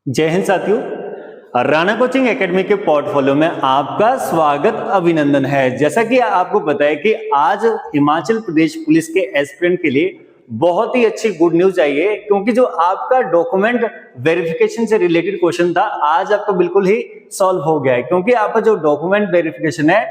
जय हिंद साथियों, Rana coaching academy के पोर्टफोलियो में आपका स्वागत अभिनंदन है। जैसा कि आपको पता है कि आज हिमाचल प्रदेश पुलिस के एस्पिरेंट के लिए बहुत ही अच्छी गुड न्यूज आई है, क्योंकि जो आपका डॉक्यूमेंट वेरिफिकेशन से रिलेटेड क्वेश्चन था आज आपका बिल्कुल ही सॉल्व हो गया है। क्योंकि आपका जो डॉक्यूमेंट वेरिफिकेशन है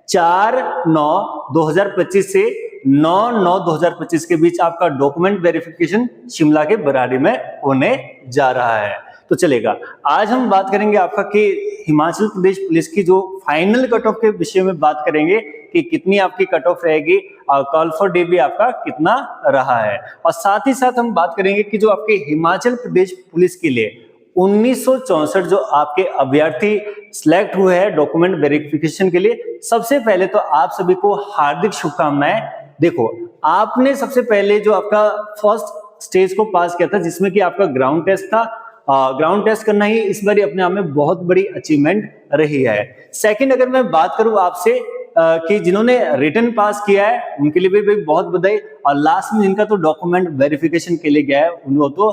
4/9/2025 से 9/9/2025 के बीच आपका डॉक्यूमेंट वेरिफिकेशन शिमला के बरारी में होने जा रहा है। तो चलेगा, आज हम बात करेंगे आपका कि हिमाचल प्रदेश पुलिस की जो फाइनल कट ऑफ के विषय में बात करेंगे कि कितनी आपकी कट ऑफ रहेगी और कॉल फॉर डे भी आपका कितना रहा है। और साथ ही साथ हम बात करेंगे कि जो आपके हिमाचल प्रदेश पुलिस के लिए 1964 जो आपके अभ्यर्थी सिलेक्ट हुए हैं डॉक्यूमेंट वेरिफिकेशन के लिए, सबसे पहले तो आप सभी को हार्दिक शुभकामनाएं। देखो, आपने सबसे पहले जो आपका फर्स्ट स्टेज को पास किया था, जिसमें कि आपका ग्राउंड टेस्ट था। ग्राउंड टेस्ट करना ही इस बार अपने आप में बहुत बड़ी अचीवमेंट रही है। सेकंड, अगर मैं बात करूं आपसे कि जिन्होंने रिटन पास किया है उनके लिए भी बहुत बधाई, और लास्ट में जिनका तो डॉक्यूमेंट वेरिफिकेशन के लिए गया है उनको तो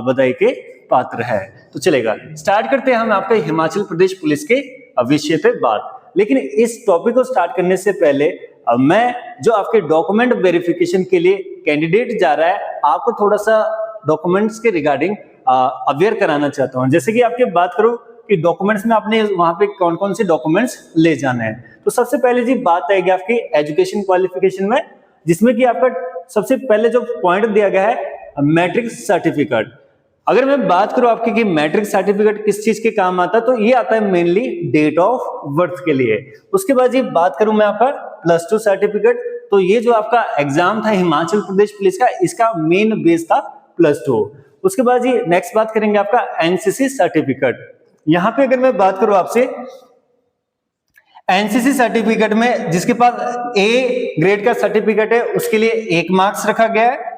बधाई के पात्र है। तो चलेगा, स्टार्ट करते हैं हम आपके हिमाचल प्रदेश पुलिस के विषय पे बात। लेकिन इस टॉपिक को स्टार्ट करने से पहले मैं जो आपके डॉक्यूमेंट वेरिफिकेशन के लिए कैंडिडेट जा रहा है आपको थोड़ा सा डॉक्यूमेंट्स के रिगार्डिंग अवेयर कराना चाहता हूं। जैसे कि आपके बात करूं कि डॉक्यूमेंट्स में आपने वहां पे कौन कौन से डॉक्यूमेंट्स ले जाने हैं, तो सबसे पहले जी बात आएगी आपकी एजुकेशन क्वालिफिकेशन में, जिसमें कि आपका सबसे पहले जो पॉइंट दिया गया है मैट्रिक सर्टिफिकेट। अगर मैं बात करूं आपकी कि मैट्रिक सर्टिफिकेट किस चीज के काम आता है, तो ये आता है मेनली डेट ऑफ बर्थ के लिए। उसके बाद ये बात करूं मैं आपका +2 सर्टिफिकेट, तो ये जो आपका एग्जाम था हिमाचल प्रदेश पुलिस का, इसका मेन बेस था +2। उसके बाद ये नेक्स्ट बात करेंगे आपका एनसीसी सर्टिफिकेट। यहां पे अगर मैं बात करूं आपसे एनसीसी सर्टिफिकेट में जिसके पास ए ग्रेड का सर्टिफिकेट है उसके लिए 1 मार्क्स रखा गया है,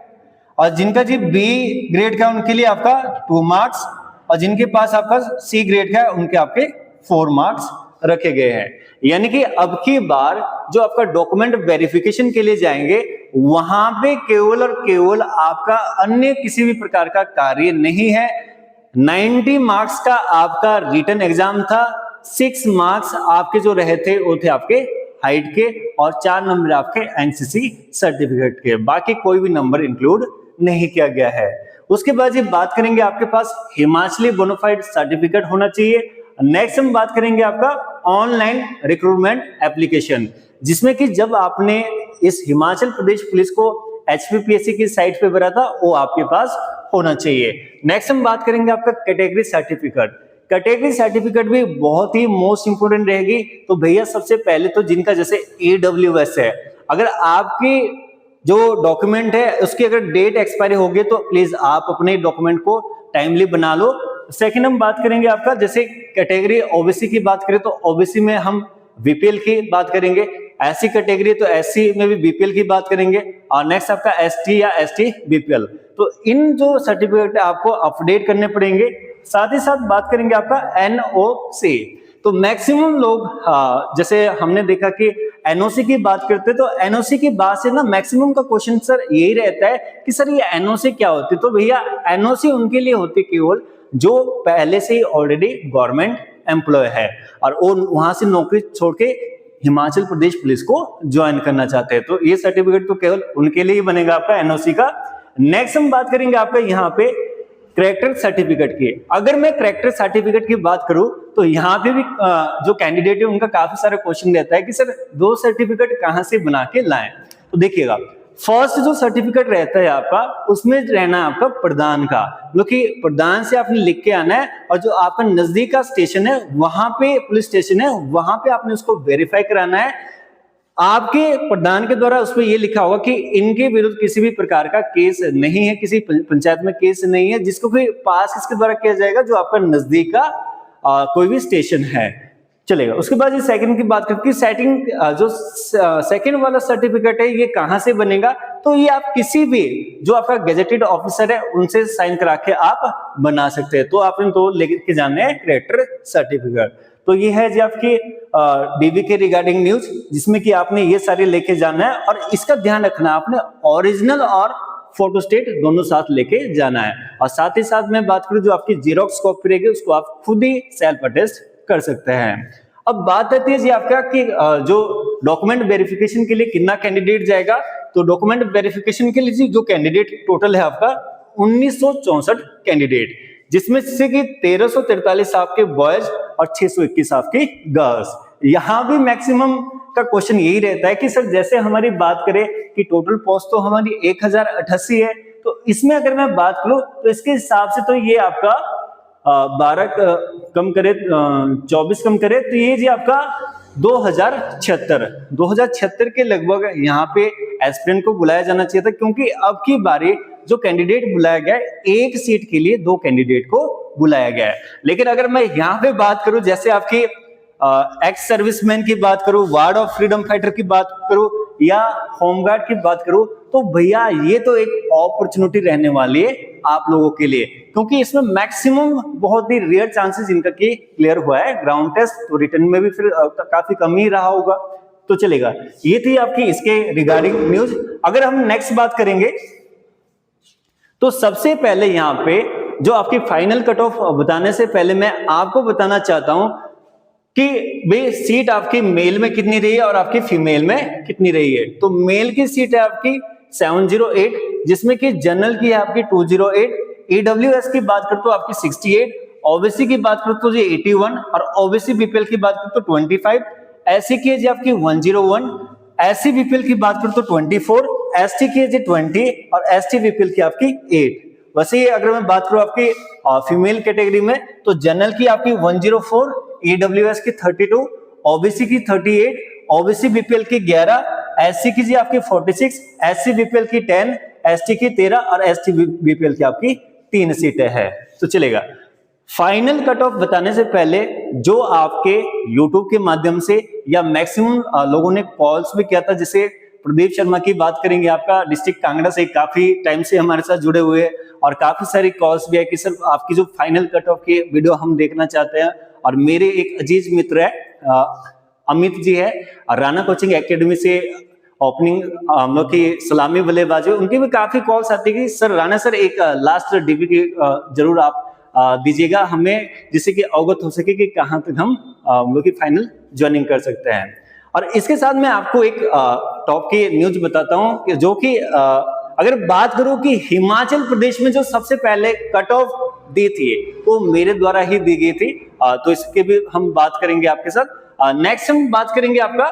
और जिनका जी बी ग्रेड का उनके लिए आपका 2 मार्क्स, और जिनके पास आपका सी ग्रेड का है उनके आपके 4 मार्क्स रखे गए हैं। यानी कि अब की बार जो आपका डॉक्यूमेंट वेरिफिकेशन के लिए जाएंगे वहां पे केवल और केवल आपका अन्य किसी भी प्रकार का कार्य नहीं है। 90 मार्क्स का आपका रिटन एग्जाम था, 6 मार्क्स आपके जो रहे थे वो थे आपके हाइट के, और 4 नंबर आपके एनसीसी सर्टिफिकेट के, बाकी कोई भी नंबर इंक्लूड नहीं किया गया है। उसके बाद ये बात करेंगे आपके पास हिमाचली बोनाफाइड सर्टिफिकेट होना चाहिए। नेक्स्ट हम बात करेंगे आपका ऑनलाइन रिक्रूटमेंट एप्लीकेशन, जिसमें कि जब आपने इस हिमाचल प्रदेश पुलिस को HPPSC की साइट पे भरा था वो आपके पास होना चाहिए। नेक्स्ट हम बात करेंगे आपका कैटेगरी सर्टिफिकेट। कैटेगरी सर्टिफिकेट भी बहुत ही मोस्ट इंपोर्टेंट रहेगी। तो भैया सबसे पहले तो जिनका जैसे AWS है, अगर आपकी जो डॉक्यूमेंट है उसकी अगर डेट एक्सपायरी होगी तो प्लीज आप अपने डॉक्यूमेंट को टाइमली बना लो। सेकंड हम बात करेंगे आपका जैसे कैटेगरी ओबीसी की बात करें तो ओबीसी में हम बीपीएल की बात करेंगे, ऐसी कैटेगरी तो एससी में भी बीपीएल की बात करेंगे, और नेक्स्ट आपका एसटी या एसटी बीपीएल। तो इन जो सर्टिफिकेट आपको अपडेट करने पड़ेंगे। साथ ही साथ बात करेंगे आपका एनओसी। तो मैक्सिमम लोग जैसे हमने देखा कि एनओसी की बात करते तो एनओसी की बात से ना मैक्सिमम का क्वेश्चन सर यही रहता है कि सर ये एनओसी क्या होती है। तो भैया एनओसी उनके लिए होती केवल जो पहले से ही ऑलरेडी गवर्नमेंट एम्प्लॉय है और वो वहां से नौकरी छोड़ के हिमाचल प्रदेश पुलिस को ज्वाइन करना चाहते हैं, तो ये सर्टिफिकेट तो केवल उनके लिए ही बनेगा आपका एनओसी का। नेक्स्ट हम बात करेंगे आपका यहाँ पे कैरेक्टर सर्टिफिकेट की। अगर मैं कैरेक्टर सर्टिफिकेट की बात करूं तो यहाँ पे भी जो कैंडिडेट है उनका काफी सारा क्वेश्चन रहता है कि सर 2 सर्टिफिकेट कहां से बना के लाएं। तो देखिएगा, फर्स्ट जो सर्टिफिकेट रहता है आपका उसमें रहना है आपका प्रधान का, जो कि प्रधान से आपने लिख के आना है, और जो आपका नजदीक का स्टेशन है वहां पे पुलिस स्टेशन है वहां पे आपने उसको वेरीफाई कराना है। आपके प्रधान के द्वारा उसमें ये लिखा होगा कि इनके विरुद्ध किसी भी प्रकार का केस नहीं है, किसी पंचायत में केस नहीं है, जिसको भी पास किसके द्वारा किया जाएगा, जो आपका नजदीक का कोई भी स्टेशन है। चलेगा, उसके बाद ये सेकंड की बात करते हैं, जो सेकंड वाला सर्टिफिकेट है ये कहां से बनेगा। तो ये आप किसी भी जो आपका गेजेटेड ऑफिसर है उनसे साइन करा के आप बना सकते हैं। तो आपने तो लेके जाने हैं कैरेक्टर सर्टिफिकेट। तो ये है जी आपकी डीवी के रिगार्डिंग न्यूज, जिसमें कि आपने ये सारे लेके जाना है, और इसका ध्यान रखना आपने ओरिजिनल और फोटोस्टेट दोनों साथ लेके जाना है। और साथ ही साथ मैं बात करूं जो आपकी जीरोक्स कॉपी रहेगी उसको आप खुद ही सेल्फ अटेस्ट कर सकते हैं। अब बात आती है जी आपका कि जो डॉक्यूमेंट वेरिफिकेशन के लिए कितना कैंडिडेट जाएगा। तो डॉक्यूमेंट वेरिफिकेशन के लिए जो कैंडिडेट टोटल है आपका 1964 कैंडिडेट, जिसमें से कि 1343 आपके बॉयज और 621 आपकी गर्ल्स। यहां भी मैक्सिमम का क्वेश्चन यही रहता है कि सर जैसे हमारी बात करें कि टोटल पोस्ट तो हमारी 1088 है, तो इसमें अगर मैं बात करूं तो इसके हिसाब से तो ये आपका 12 कम करे 24 कम करे तो ये जी आपका 2076 के लगभग यहाँ पे एस्पिरेंट को बुलाया जाना चाहिए था, क्योंकि अब की बारी जो कैंडिडेट बुलाया गया है एक सीट के लिए 2 कैंडिडेट को बुलाया गया है। लेकिन अगर मैं यहाँ पे बात करूं जैसे आपकी एक्स सर्विसमैन की बात करूं, वार्ड ऑफ फ्रीडम फाइटर की बात करूं या होमगार्ड की बात करूं, तो भैया ये तो एक अपॉर्चुनिटी रहने वाली है आप लोगों के लिए, क्योंकि इसमें मैक्सिमम बहुत ही रेयर चांसेस इनका की क्लियर हुआ है। ग्राउंड टेस्ट तो रिटर्न में भी फिर काफी कम ही रहा होगा, तो चलेगा। ये थी आपकी इसके रिगार्डिंग न्यूज। अगर हम नेक्स्ट बात करेंगे तो सबसे पहले यहाँ पे जो आपकी फाइनल कट ऑफ बताने से पहले मैं आपको बताना चाहता हूं कि भाई सीट आपकी मेल में कितनी रही है और आपकी फीमेल में कितनी रही है। तो मेल की सीट है आपकी 708, जिसमें कि जनरल की है आपकी 208, ईडब्ल्यूएस की बात करते तो आपकी 68, ओबीसी की बात करते तो जी 81 और ओबीसी बीपीएल की बात करते तो 25, एससी की है जी आपकी 101, एससी बीपीएल की बात करते तो 24, एसटी की है जी 20 और एसटी बीपीएल की आपकी 8। वैसे अगर मैं बात करूं आपकी फीमेल कैटेगरी में तो जनरल की आपकी 104, ईडब्ल्यूएस की 32, ओबीसी की 38, ओबीसी बीपीएल की 11, एससी की जी आपकी 46, एससी बीपीएल की 10, एसटी की 13 और एसटी बीपीएल की आपकी 3 सीटें हैं। तो चलेगा। फाइनल कट ऑफ बताने से पहले जो आपके यूट्यूब के माध्यम से या मैक्सिमम लोगों ने कॉल्स भी किया था, जैसे प्रदीप शर्मा की बात करेंगे, आपका डिस्ट्रिक्ट कांगड़ा से काफी टाइम से हमारे साथ जुड़े हुए हैं और काफी सारी कॉल्स भी है कि सर आपकी जो फाइनल कट ऑफ की वीडियो हम देखना चाहते हैं। और मेरे एक अजीज मित्र है अमित जी है राणा कोचिंग एकेडमी से ओपनिंग हम लोग की सलामी बल्लेबाजी, उनकी भी काफी कॉल्स आती है कि सर राणा सर एक लास्ट डिग्री की जरूर आप दीजिएगा हमें, जिससे कि अवगत हो सके कि कहां तक हम लोग की फाइनल ज्वाइनिंग कर सकते हैं। और इसके साथ मैं आपको एक टॉप की न्यूज बताता हूं कि जो कि अगर बात करूं कि हिमाचल प्रदेश में जो सबसे पहले कट ऑफ दी थी वो मेरे द्वारा ही दी गई थी, तो इसके भी हम बात करेंगे आपके साथ। नेक्स्ट हम बात करेंगे आपका,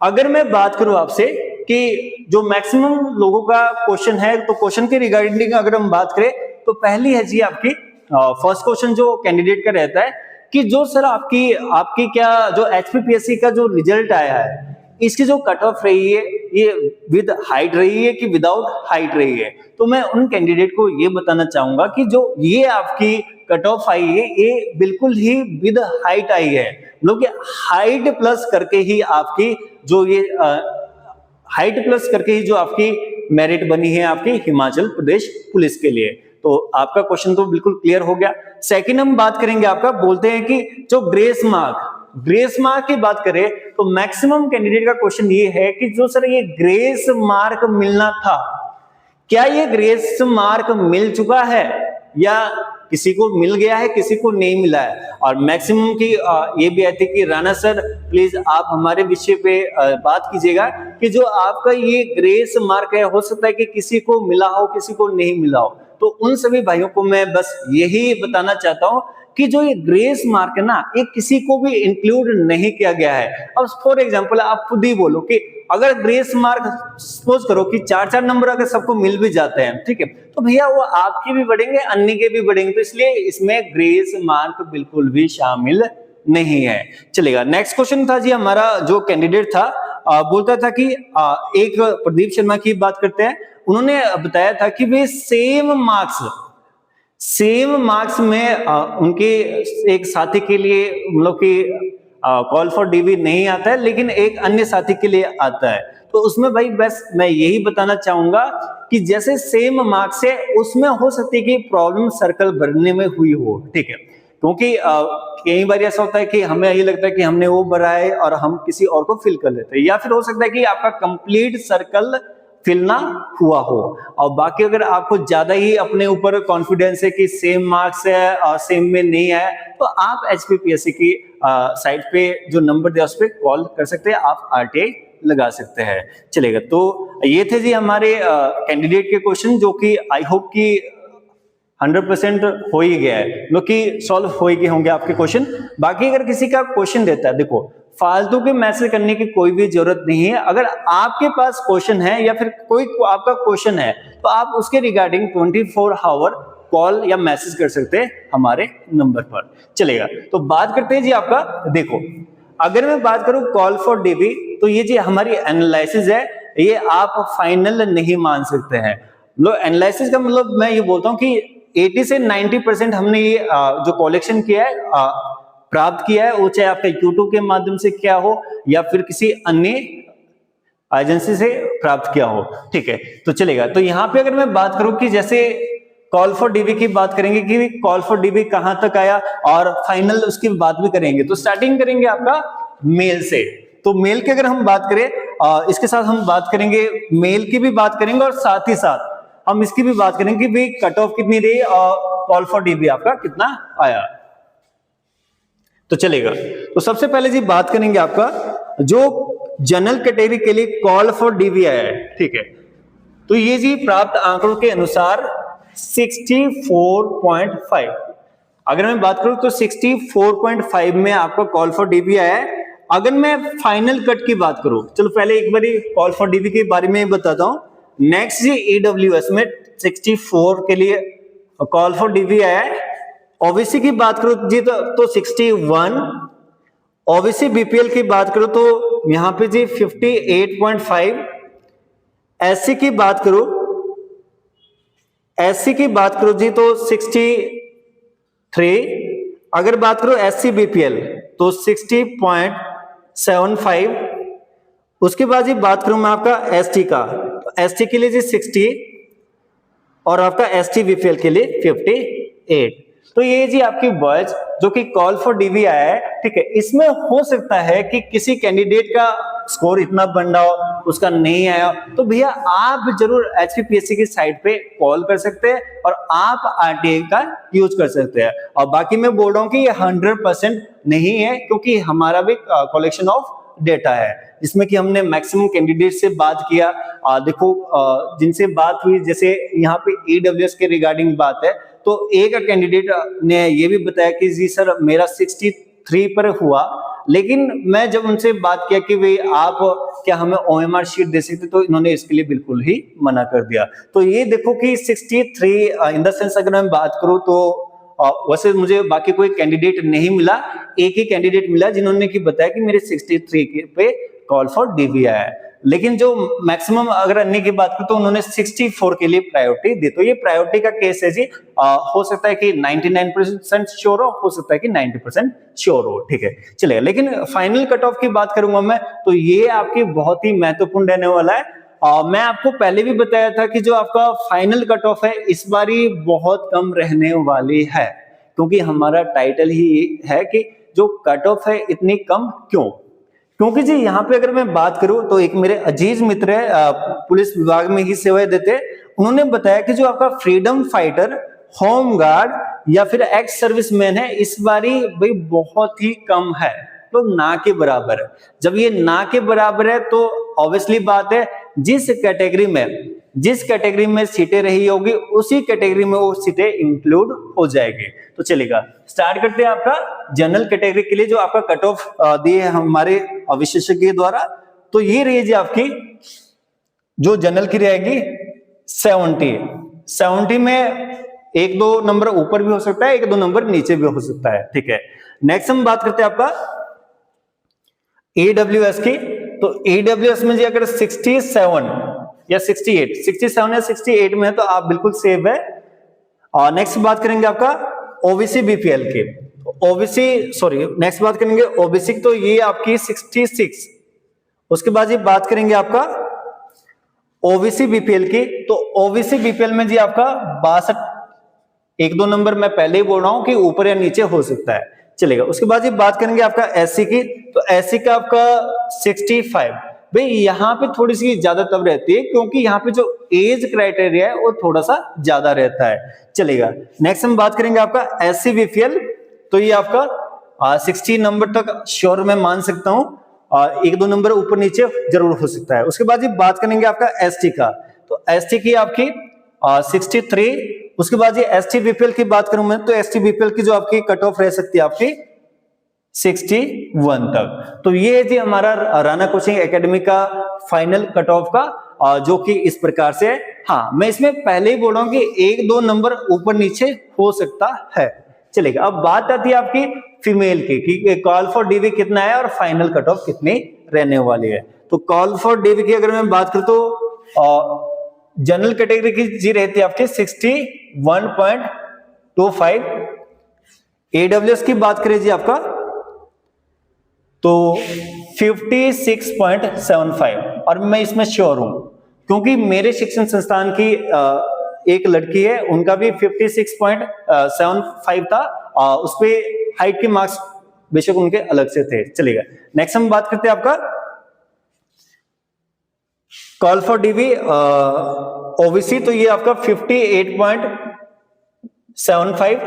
अगर मैं बात करूं आपसे कि जो मैक्सिमम लोगों का क्वेश्चन है, तो क्वेश्चन के रिगार्डिंग अगर हम बात करें तो पहली है जी आपकी फर्स्ट क्वेश्चन जो कैंडिडेट का रहता है कि जो सर आपकी क्या जो एचपीपीएससी का जो रिजल्ट आया है इसकी जो कट ऑफ रही है ये विद हाइट रही है कि विदाउट हाइट रही है। तो मैं उन कैंडिडेट को ये बताना चाहूंगा कि जो ये आपकी कट ऑफ आई है ये बिल्कुल ही विद हाइट आई है, मतलब हाइट प्लस करके ही आपकी जो ये हाइट प्लस करके ही जो आपकी मेरिट बनी है आपकी हिमाचल प्रदेश पुलिस के लिए। तो आपका क्वेश्चन तो बिल्कुल क्लियर हो गया। सेकंड हम बात करेंगे आपका, बोलते हैं कि जो ग्रेस मार्क की बात करें तो मैक्सिमम कैंडिडेट का क्वेश्चन ये है कि जो सर ये ग्रेस मार्क मिलना था, क्या ये ग्रेस मार्क मिल चुका है या किसी को मिल गया है किसी को नहीं मिला है। और मैक्सिमम की ये भी आती है कि राणा सर प्लीज आप हमारे विषय पे बात कीजिएगा कि जो आपका ये ग्रेस मार्क है हो सकता है कि किसी को मिला हो किसी को नहीं मिला हो। तो उन सभी भाइयों को मैं बस यही बताना चाहता हूं कि जो ये ग्रेस मार्क है ना ये किसी को भी इंक्लूड नहीं किया गया है। अब फॉर एग्जांपल आप खुद ही बोलो कि अगर ग्रेस मार्क सपोज करो कि 4-4 नंबर अगर सबको मिल भी जाते हैं, ठीक है, तो भैया वो आपके भी बढ़ेंगे अन्य के भी बढ़ेंगे, तो इसलिए इसमें ग्रेस मार्क बिल्कुल भी शामिल नहीं है। चलेगा। नेक्स्ट क्वेश्चन था जी हमारा, जो कैंडिडेट था बोलता था कि एक प्रदीप शर्मा की बात करते हैं, उन्होंने बताया था कि वे सेम मार्क्स में उनके एक साथी के लिए मतलब कि कॉल फॉर डीवी नहीं आता है लेकिन एक अन्य साथी के लिए आता है। तो उसमें भाई बस मैं यही बताना चाहूंगा कि जैसे सेम मार्क्स है उसमें हो सकती है कि प्रॉब्लम सर्कल भरने में हुई हो, ठीक है, क्योंकि कई बार ऐसा होता है कि हमें यही लगता है कि हमने वो भरा है और हम किसी और को फिल कर लेते हैं, या फिर हो सकता है कि आपका कंप्लीट सर्कल फिल ना हुआ हो। और बाकी अगर आपको ज्यादा ही अपने ऊपर कॉन्फिडेंस है कि सेम मार्क्स है और सेम में नहीं है, तो आप HPPSC की साइट पे जो नंबर दिया उस पर कॉल कर सकते हैं, आप RTI लगा सकते हैं, चलेगा। तो ये थे जी हमारे कैंडिडेट के क्वेश्चन, जो कि आई होप कि 100% हो ही गया है, मतलब कि सॉल्व हो ही गए होंगे आपके क्वेश्चन। बाकी अगर किसी का क्वेश्चन देता है, देखो फालतू के मैसेज करने की कोई भी जरूरत नहीं है। अगर आपके पास क्वेश्चन है या फिर कोई आपका क्वेश्चन है, तो आप उसके रिगार्डिंग 24 आवर कॉल या मैसेज कर सकते हैं हमारे नंबर पर, चलेगा। तो बात करते हैं जी आपका, देखो अगर मैं बात करूं कॉल फॉर डीबी, तो ये जी हमारी एनालिसिस है, ये आप फाइनल नहीं मान सकते हैं। मतलब एनालिसिस का मतलब मैं ये बोलता हूं कि 80 से 90% हमने ये जो कलेक्शन किया है, प्राप्त किया है, वो चाहे आपका यूट्यूब के माध्यम से किया हो या फिर किसी अन्य एजेंसी से प्राप्त किया हो, ठीक है, तो चलेगा। तो यहाँ पे अगर मैं बात करूं कि जैसे कॉल फॉर डीबी की बात करेंगे कि कॉल फॉर डीबी कहां तक आया, और फाइनल उसकी बात भी करेंगे। तो स्टार्टिंग करेंगे आपका मेल से। तो मेल की अगर हम बात करें, इसके साथ हम बात करेंगे, मेल की भी बात करेंगे और साथ ही साथ हम इसकी भी बात करेंगे कि भाई कट ऑफ कितनी रही और कॉल फॉर डीबी आपका कितना आया, तो चलेगा। तो सबसे पहले जी बात करेंगे आपका जो जनरल कैटेगरी के लिए कॉल फॉर डीबी आया है, ठीक है। तो ये जी प्राप्त आंकड़ों के अनुसार 64.5, अगर मैं बात करूं तो 64.5 में आपका कॉल फॉर डीबी आया है। अगर मैं फाइनल कट की बात करूं, चलो पहले एक बार कॉल फॉर डीबी के बारे में बताता हूं। नेक्स्ट जी EWS में 64 के लिए कॉल फॉर डीबी आया है। ओबीसी की बात करूं जी तो 61, ओबीसी बीपीएल की बात करूं तो यहां पे जी 58.5, एससी की बात करूं जी तो 63, अगर बात करूं एससी बीपीएल तो 60.75, उसके बाद जी बात करूं मैं आपका एसटी का, तो एसटी के लिए जी 60 और आपका एसटी बीपीएल के लिए 58। तो ये जी आपकी बॉयज जो कि कॉल फॉर डीबी आया है, ठीक है। इसमें हो सकता है कि किसी कैंडिडेट का स्कोर इतना बन रहा हो, उसका नहीं आया, तो भैया आप जरूर HPPSC की साइट पे कॉल कर सकते हैं और आप RTI का यूज कर सकते हैं। और बाकी मैं बोल रहा हूं कि ये 100% नहीं है, क्योंकि हमारा भी कलेक्शन ऑफ डेटा है, जिसमें कि हमने मैक्सिमम कैंडिडेट से बात किया। देखो जिनसे बात हुई, जैसे यहाँ पे EWS के रिगार्डिंग बात है, तो एक कैंडिडेट ने ये भी बताया कि जी सर मेरा 63 पर हुआ, लेकिन मैं जब उनसे बात किया कि भाई आप क्या हमें OMR शीट दे सकते, तो इन्होंने इसके लिए बिल्कुल ही मना कर दिया। तो ये देखो कि 63 इन द सेंस अगर मैं बात करूं तो वैसे मुझे बाकी कोई कैंडिडेट नहीं मिला, एक ही कैंडिडेट मिला जिन्होंने की बताया कि मेरे 63 पे कॉल फॉर डीबी आया है। लेकिन जो मैक्सिमम अगर अन्य की बात करें तो उन्होंने 64 के लिए प्रायोरिटी दी। तो ये प्रायोरिटी का केस है जी, हो सकता है कि 99% श्योर हो सकता है कि 90% श्योर हो, ठीक है, चलेगा। लेकिन फाइनल कट ऑफ की बात करूंगा मैं, तो ये आपकी बहुत ही महत्वपूर्ण रहने वाला है। मैं आपको पहले भी बताया था कि जो आपका फाइनल कट ऑफ है इस बारी बहुत कम रहने वाली है, क्योंकि हमारा टाइटल ही है कि जो कट ऑफ है इतनी कम क्यों। क्योंकि जी यहाँ पे अगर मैं बात करूं तो एक मेरे अजीज मित्र है, पुलिस विभाग में ही सेवाएं देते, उन्होंने बताया कि जो आपका फ्रीडम फाइटर, होम गार्ड या फिर एक्स सर्विसमैन है, इस बारी भाई बहुत ही कम है, तो ना के बराबर है। जब ये ना के बराबर है तो ऑब्वियसली बात है जिस कैटेगरी में सीटें रही होगी उसी कैटेगरी में वो सीटें इंक्लूड हो जाएगी। तो चलेगा, स्टार्ट करते हैं आपका जनरल कैटेगरी के लिए जो आपका कट ऑफ दिए है हमारे विशेषज्ञ द्वारा। तो ये रही जी आपकी जो जनरल की रहेगी 70 में एक दो नंबर ऊपर भी हो सकता है, एक दो नंबर नीचे भी हो सकता है, ठीक है। नेक्स्ट हम बात करते हैं आपका AWS की। तो AWS में जी अगर 67 या 68 में है तो आप बिल्कुल सेफ है। और नेक्स्ट बात करेंगे आपका OBC BPL की, नेक्स्ट बात करेंगे OBC, तो ये आपकी 66। उसके बाद ये बात करेंगे आपका OBC BPL की। तो OBC BPL में जी आपका 62, एक दो नंबर मैं पहले ही बोल रहा हूं कि ऊपर या नीचे हो सकता है, चलेगा। उसके बाद ये बात करेंगे आपका SC की। तो SC का आपका 65, भाई यहाँ पे थोड़ी सी ज्यादा तब रहती है क्योंकि यहाँ पे जो एज क्राइटेरिया है वो थोड़ा सा ज्यादा रहता है, चलेगा। नेक्स्ट हम बात करेंगे आपका SC-BPL, तो ये आपका 60 नंबर तक श्योर मैं मान सकता हूँ, एक दो नंबर ऊपर नीचे जरूर हो सकता है। उसके बाद ये बात करेंगे आपका ST का, तो ST की आपकी 63। उसके बाद ये ST-BPL की बात करूं मैं, तो ST-BPL की जो आपकी कट ऑफ रह सकती है आपकी 61 तक। तो ये है जी हमारा राणा कोचिंग एकेडमी का फाइनल कट ऑफ का, जो कि इस प्रकार से है। हाँ, मैं इसमें पहले ही बोल रहा हूं कि एक दो नंबर ऊपर नीचे हो सकता है, चलेगा। अब बात आती है आपकी फीमेल की कि कॉल फॉर डीवी कितना है और फाइनल कट ऑफ कितनी रहने वाली है। तो कॉल फॉर डीवी की अगर मैं बात करूं तो जनरल कैटेगरी की जी रहती है आपकी 61.25। AWS की बात करें जी आपका तो 56.75, और मैं इसमें श्योर हूं क्योंकि मेरे शिक्षण संस्थान की एक लड़की है, उनका भी 56.75 था, उस पे हाइट के मार्क्स बेशक उनके अलग से थे, चलेगा। नेक्स्ट हम बात करते हैं आपका कॉल फॉर डीवी ओबीसी, तो ये आपका 58.75।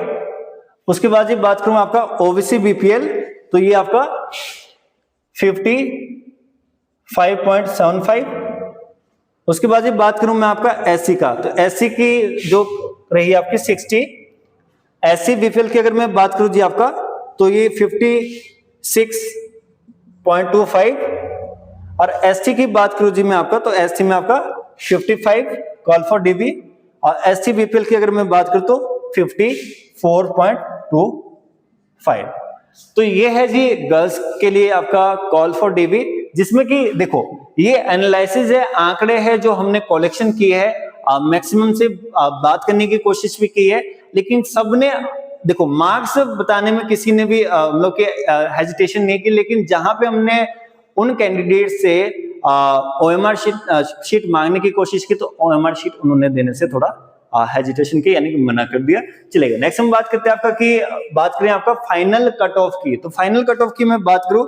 उसके बाद ये बात करूं आपका ओबीसी बीपीएल, तो ये आपका 55.75। उसके बाद ये बात करूं मैं आपका एससी का, तो एससी की जो रही आपकी 60। एससी बीपीएल की अगर मैं बात करूं जी आपका तो ये 56.25, और एसटी की बात करूं जी मैं आपका तो एसटी में आपका 55 कॉल फॉर डीबी, और एसटी बीपीएल की अगर मैं बात करूं तो 54.25। तो ये है जी गर्ल्स के लिए आपका कॉल फॉर डीबी, जिसमें कि देखो ये एनालिसिस है, आंकड़े हैं जो हमने कलेक्शन किए हैं, मैक्सिमम से बात करने की कोशिश भी की है, लेकिन सबने देखो मार्क्स बताने में किसी ने भी हम लोग के हेजिटेशन नहीं की, लेकिन जहां पे हमने उन कैंडिडेट से ओएमआर शीट मांगने की कोशिश की तो ओएमआर शीट उन्होंने देने से थोड़ा हेजिटेशन की, यानी कि मना कर दिया, चलेगा। नेक्स्ट हम बात करते हैं आपका कि बात करें आपका फाइनल कट ऑफ की, तो फाइनल कट ऑफ की मैं बात करूं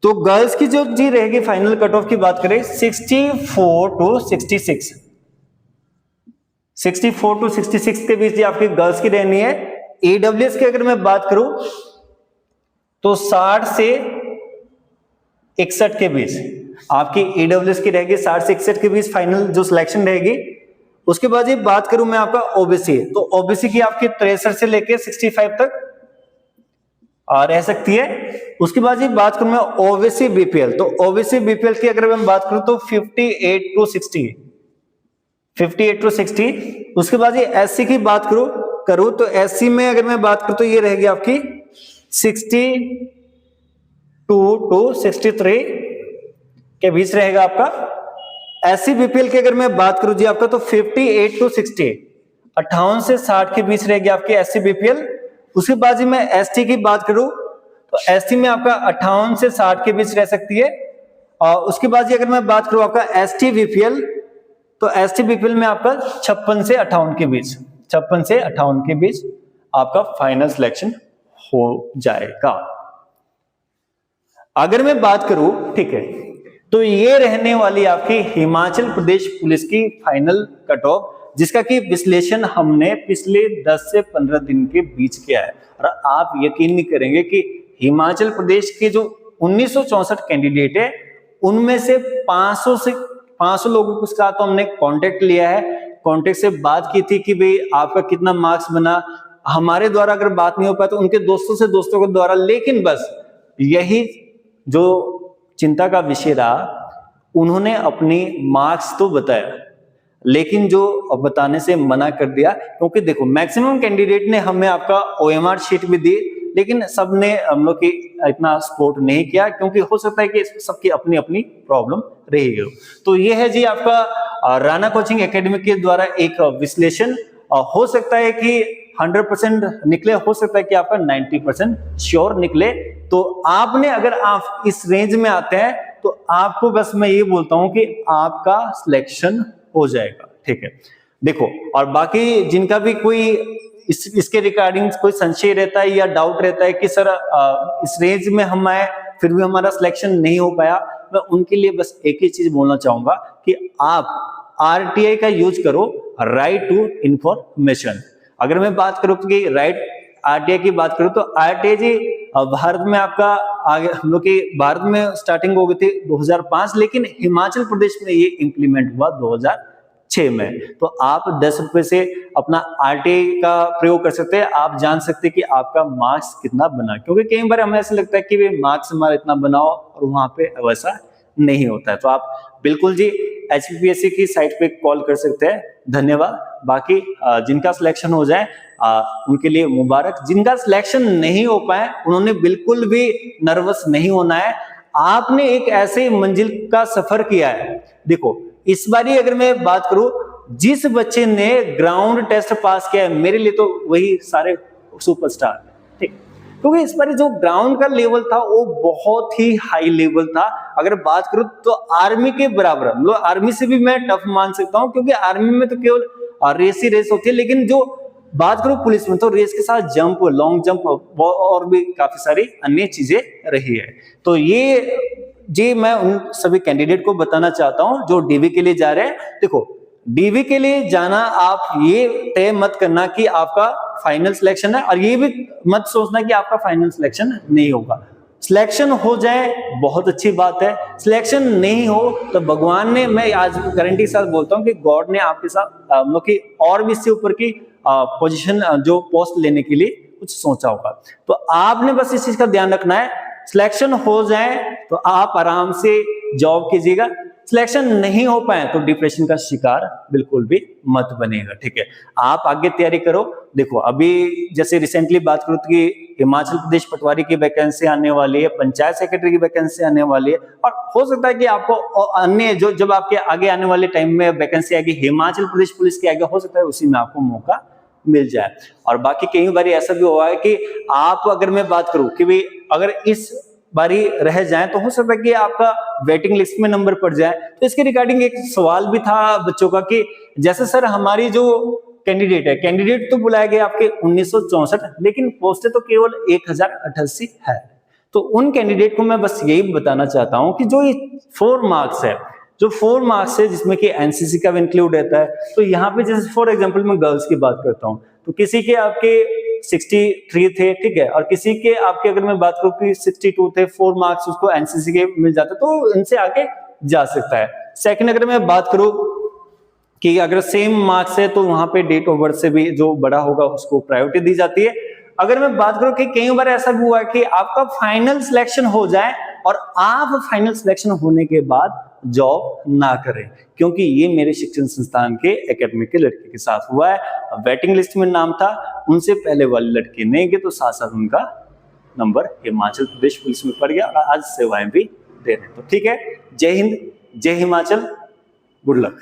तो गर्ल्स की जो जी रहेगी फाइनल कट ऑफ की बात करें 64 to 66, 64 to 66 के बीच आपकी गर्ल्स की रहनी है। एडब्ल्यूएस की अगर मैं बात करूं तो 60 से 61 के बीच आपकी एडब्ल्यूएस की रहेगी, 60 से 61 के बीच फाइनल जो सिलेक्शन रहेगी। उसके बाद ये बात करूं मैं आपका ओबीसी, तो ओबीसी की आपकी 63 से लेके 65 तक रह सकती है। उसके बाद ये बात करूं मैं ओबीसी बीपीएल, तो ओबीसी बीपीएल की अगर मैं बात करूं तो 58 to 60, 58 to 60। उसके बाद ये एससी की बात करूं तो एससी में अगर मैं बात करूं तो ये रहेगी आपकी 62 to 63 के बीच रहेगा आपका। एससी बीपीएल की अगर मैं बात करूं जी आपका तो 58 to 60, 58 से 60 के बीच रहेगी आपकी एससी बीपीएल। उसके बाद जी मैं एसटी की बात करूं तो एसटी में आपका 58 से 60 के बीच रह सकती है। और उसके बाद जी अगर मैं बात करूं आपका एसटी बीपीएल, तो एसटी बीपीएल में आपका 56 से 58 के बीच, 56 से 58 के बीच आपका फाइनल सिलेक्शन हो जाएगा। अगर मैं बात करूं, ठीक है, तो ये रहने वाली आपकी हिमाचल प्रदेश पुलिस की फाइनल कट ऑफ, जिसका कि विश्लेषण हमने पिछले 10 से 15 दिन के बीच किया है। और आप यकीन नहीं करेंगे कि हिमाचल प्रदेश के जो 1964 कैंडिडेट है उनमें से 500 लोगों के साथ तो हमने कांटेक्ट लिया है, कांटेक्ट से बात की थी कि भाई आपका कितना मार्क्स बना। हमारे द्वारा अगर बात नहीं हो पाया तो उनके दोस्तों से दोस्तों के द्वारा, लेकिन बस यही जो चिंता का विषय रहा, उन्होंने अपनी मार्क्स तो बताया लेकिन जो बताने से मना कर दिया, क्योंकि देखो मैक्सिमम कैंडिडेट ने हमें आपका ओएमआर शीट भी दी, लेकिन सबने हम लोग की इतना सपोर्ट नहीं किया, क्योंकि हो सकता है कि सबकी अपनी अपनी प्रॉब्लम रहेगी। तो ये है जी आपका राणा कोचिंग एकेडमी के द्वारा एक विश्लेषण। हो सकता है कि 100% निकले, हो सकता है कि आपका 90% श्योर निकले। तो आपने अगर आप इस रेंज में आते हैं तो आपको बस मैं ये बोलता हूं कि आपका सिलेक्शन हो जाएगा, ठीक है। देखो, और बाकी जिनका भी कोई इसके रिगार्डिंग कोई संशय रहता है या डाउट रहता है कि सर इस रेंज में हम आए फिर भी हमारा सिलेक्शन नहीं हो पाया, मैं उनके लिए बस एक ही चीज बोलना चाहूंगा कि आप आरटीआई का यूज करो, राइट टू इंफॉर्मेशन। अगर मैं बात करूं कि राइट आरटीआई की बात करूं तो आरटीआई जी भारत में आपका आगे हम लोग की भारत में स्टार्टिंग हो गई थी 2005, लेकिन हिमाचल प्रदेश में ये इंप्लीमेंट हुआ 2006 में। तो आप 10 रुपए से अपना आरटीआई का प्रयोग कर सकते हैं, आप जान सकते हैं कि आपका मार्क्स कितना बना, क्योंकि कई बार हमें ऐसा लगता है कि वे मार्क्स हमारा इतना बनाओ और वहां पे वैसा नहीं होता है। तो आप बिल्कुल जी एचपीपीएससी की साइट पे कॉल कर सकते हैं। धन्यवाद। बाकी जिनका सिलेक्शन हो जाए उनके लिए मुबारक, जिनका सिलेक्शन नहीं हो पाए उन्होंने बिल्कुल भी नर्वस नहीं होना है। आपने एक ऐसे मंजिल का सफर किया है। देखो इस बारी अगर मैं बात करूं, जिस बच्चे ने ग्राउंड टेस्ट पास किया है, मेरे लिए तो वही सारे सुपरस्टार, ठीक, क्योंकि इस बार जो ग्राउंड का लेवल था वो बहुत ही हाई लेवल था। अगर बात करूं तो आर्मी के बराबर, मतलब आर्मी से भी मैं टफ मान सकता हूं, क्योंकि आर्मी में तो केवल रेस ही रेस होती है, लेकिन जो बात करूं पुलिस में तो रेस के साथ जंप, लॉन्ग जंप और भी काफी सारी अन्य चीजें रही है। तो ये मैं उन सभी कैंडिडेट को बताना चाहता हूं जो डीवी के लिए जा रहे हैं। देखो डीवी के लिए जाना, आप ये तय मत करना कि आपका फाइनल सिलेक्शन है, और ये भी मत सोचना कि आपका फाइनल सिलेक्शन नहीं होगा। सिलेक्शन हो जाए बहुत अच्छी बात है, सिलेक्शन नहीं हो तो भगवान ने, मैं आज गारंटी के साथ बोलता हूं कि गॉड ने आपके साथ मतलब कि और भी इससे ऊपर की पोजीशन जो पोस्ट लेने के लिए कुछ सोचा होगा। तो आपने बस इस चीज का ध्यान रखना है, सिलेक्शन हो जाए तो आप आराम से जॉब कीजिएगा, सिलेक्शन नहीं हो पाए तो डिप्रेशन का शिकार बिल्कुल भी मत बनेगा, ठीक है। आप आगे तैयारी करो। देखो अभी जैसे रिसेंटली बात करूं कि हिमाचल प्रदेश पटवारी की वैकेंसी आने वाली है, पंचायत सेक्रेटरी की वैकेंसी आने वाली है, और हो सकता है कि आपको अन्य जो जब आपके आगे आने वाले टाइम में वैकेंसी आएगी हिमाचल प्रदेश पुलिस के आगे, हो सकता है उसी में आपको मौका मिल जाए। और बाकी कई बार ऐसा भी हुआ है कि आप, अगर मैं बात करूं कि भाई अगर इस बारी रह जाए तो हो सकता है कि आपका वेटिंग लिस्ट में नंबर पड़ जाए। तो इसके रिगार्डिंग एक सवाल भी था बच्चों का कि जैसे सर हमारी जो कैंडिडेट है, कैंडिडेट तो बुलाए गए आपके 1964, लेकिन पोस्टें तो केवल 1088 है। तो उन कैंडिडेट को मैं बस यही बताना चाहता हूं कि जो ये 4 मार्क्स है, जो 4 मार्क्स है जिसमें कि एनसीसी का भी इंक्लूड रहता है, तो यहाँ पे जैसे फॉर एग्जांपल मैं गर्ल्स की बात करता हूँ तो किसी के आपके 63 थे, ठीक है, और किसी के आपके अगर मैं बात करूं कि 62 थे, 4 मार्क्स उसको एनसीसी के मिल जाते, तो इनसे आगे जा सकता है। सेकंड अगर मैं बात करूं कि अगर सेम मार्क्स है तो वहां पे डेट ऑफ बर्थ से भी जो बड़ा होगा उसको प्रायोरिटी दी जाती है। अगर मैं बात करूं कि कई बार ऐसा भी हुआ है कि आपका फाइनल सिलेक्शन हो जाए और आप फाइनल सिलेक्शन होने के बाद जॉब ना करें, क्योंकि ये मेरे शिक्षण संस्थान के एकेडमी के लड़के के साथ हुआ है। वेटिंग लिस्ट में नाम था, उनसे पहले वाले लड़के नहीं गए तो साथ साथ उनका नंबर हिमाचल प्रदेश पुलिस में पड़ गया और आज सेवाएं भी दे रहे हैं। तो ठीक है, जय हिंद, जय हिमाचल, गुड लक।